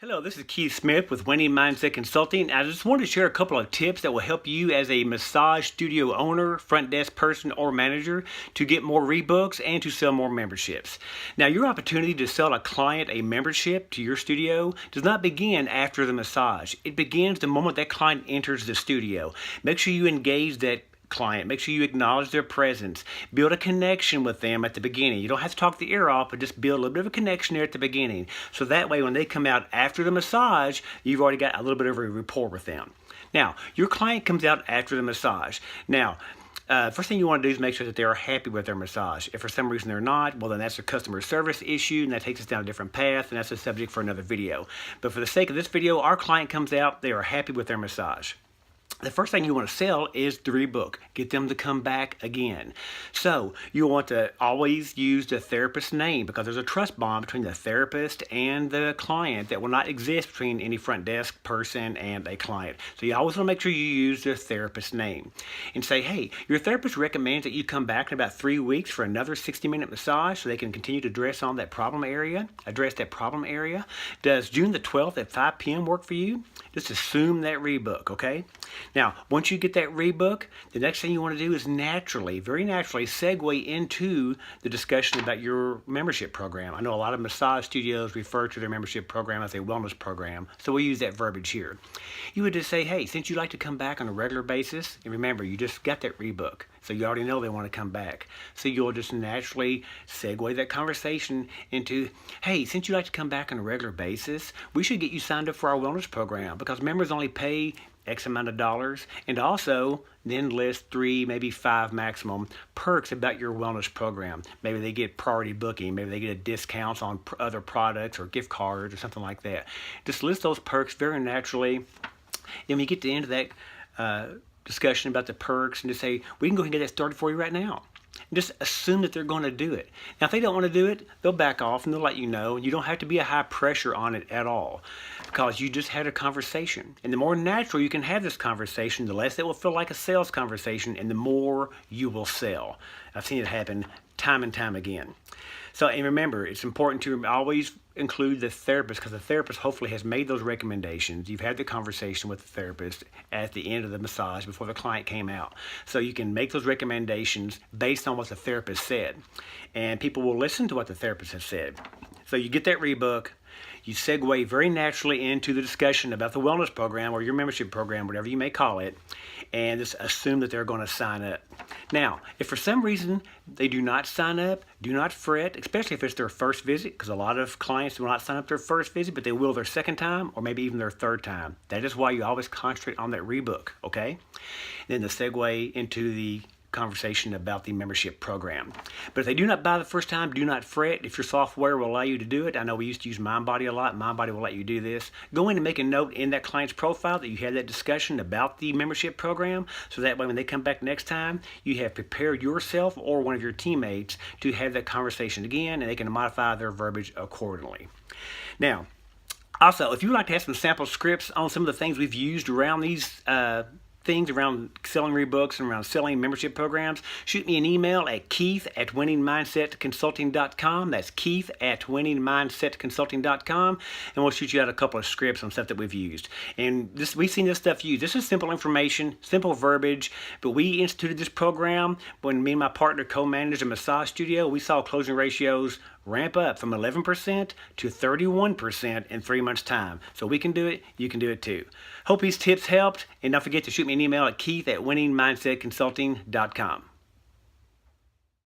Hello, this is Keith Smith with Winning Mindset Consulting. I just wanted to share a couple of tips that will help you as a massage studio owner, front desk person, or manager to get more rebooks and to sell more memberships. Now, your opportunity to sell a client a membership to your studio does not begin after the massage. It begins the moment that client enters the studio. Make sure you engage that client. Make sure you acknowledge their presence. Build a connection with them at the beginning. You don't have to talk the ear off, but just build a little bit of a connection there at the beginning. So that way when they come out after the massage, you've already got a little bit of a rapport with them. Now, your client comes out after the massage. Now, first thing you want to do is make sure that they are happy with their massage. If for some reason they're not, well then that's a customer service issue and that takes us down a different path, and that's a subject for another video. But for the sake of this video, our client comes out, they are happy with their massage. The first thing you want to sell is the rebook. Get them to come back again. So you want to always use the therapist's name because there's a trust bond between the therapist and the client that will not exist between any front desk person and a client. So you always want to make sure you use the therapist's name and say, hey, your therapist recommends that you come back in about 3 weeks for another 60-minute massage so they can continue to address that problem area. Does June the 12th at 5 p.m. work for you? Just assume that rebook, okay? Now, once you get that rebook, the next thing you want to do is very naturally, segue into the discussion about your membership program. I know a lot of massage studios refer to their membership program as a wellness program, so we use that verbiage here. You would just say, hey, since you like to come back on a regular basis, and remember, you just got that rebook, so you already know they want to come back. So you'll just naturally segue that conversation into, hey, since you like to come back on a regular basis, we should get you signed up for our wellness program because members only pay X amount of dollars, and also then list 3, maybe 5 maximum perks about your wellness program. Maybe they get priority booking, maybe they get a discounts on other products or gift cards or something like that. Just list those perks very naturally. Then when you get to the end of that discussion about the perks, and just say, we can go ahead and get that started for you right now. And just assume that they're going to do it. Now, if they don't want to do it, they'll back off and they'll let you know. And you don't have to be a high pressure on it at all because you just had a conversation. And the more natural you can have this conversation, the less it will feel like a sales conversation and the more you will sell. I've seen it happen time and time again. So, and remember, it's important to always include the therapist because the therapist hopefully has made those recommendations. You've had the conversation with the therapist at the end of the massage before the client came out. So you can make those recommendations based on what the therapist said. And people will listen to what the therapist has said. So you get that rebook. You segue very naturally into the discussion about the wellness program or your membership program, whatever you may call it, and just assume that they're going to sign up. Now, if for some reason they do not sign up, do not fret, especially if it's their first visit, because a lot of clients do not sign up their first visit, but they will their second time or maybe even their third time. That is why you always concentrate on that rebook, okay? Then the segue into the conversation about the membership program. But if they do not buy the first time, do not fret. If your software will allow you to do it, I know we used to use MindBody a lot. MindBody will let you do this. Go in and make a note in that client's profile that you had that discussion about the membership program, so that way when they come back next time, you have prepared yourself or one of your teammates to have that conversation again, and they can modify their verbiage accordingly. Now, also, if you would like to have some sample scripts on some of the things we've used around these things around selling rebooks and around selling membership programs, shoot me an email at keith@winningmindsetconsulting.com. That's keith@winningmindsetconsulting.com, and we'll shoot you out a couple of scripts on stuff that we've used. And we've seen this stuff used. This is simple information, simple verbiage, but we instituted this program when me and my partner co-managed a massage studio. We saw closing ratios ramp up from 11% to 31% in 3 months' time. So we can do it, you can do it too. Hope these tips helped, and don't forget to shoot me an email at keith@winningmindsetconsulting.com.